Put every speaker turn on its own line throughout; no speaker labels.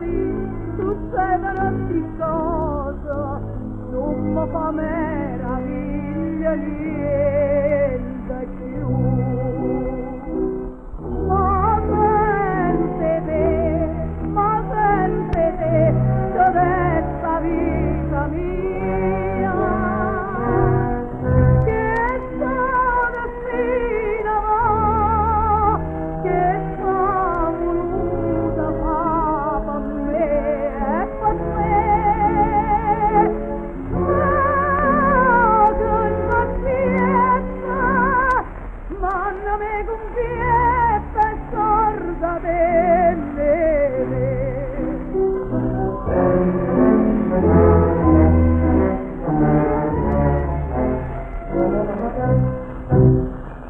così succedono di cose, non mi fa meraviglia niente più. Ma sente te, dov'è vita mia, che sono fino a che sono voluta fa per me e per me. Con pazienza, ma non mi confietta e sorda delle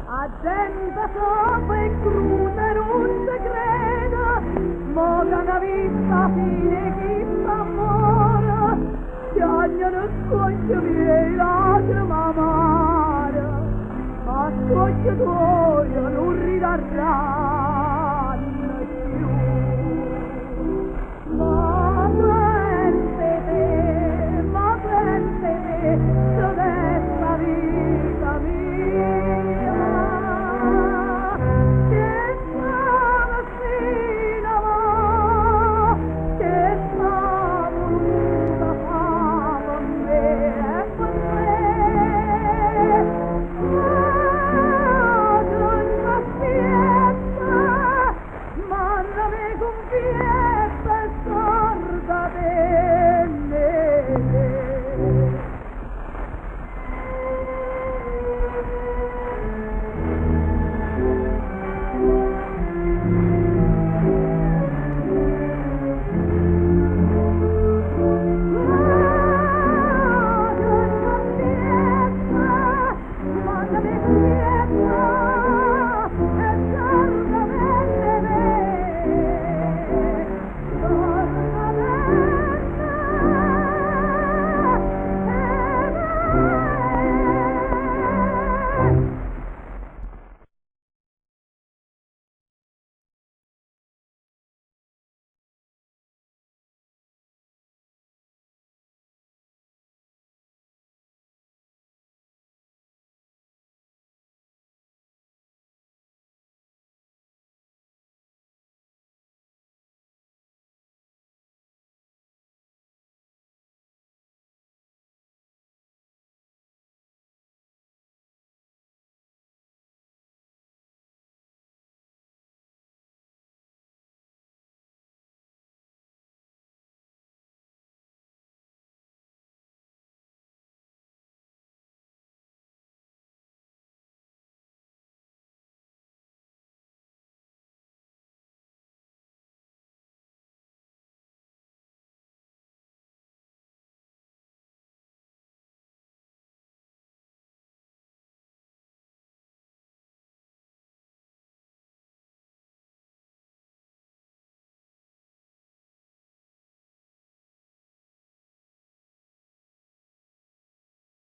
a gente sopra e cruda non si crede, ma da una vita fine chi s'amora, piangono scocchio miei lacrime amare, ma scocchio tuo non ridarrà.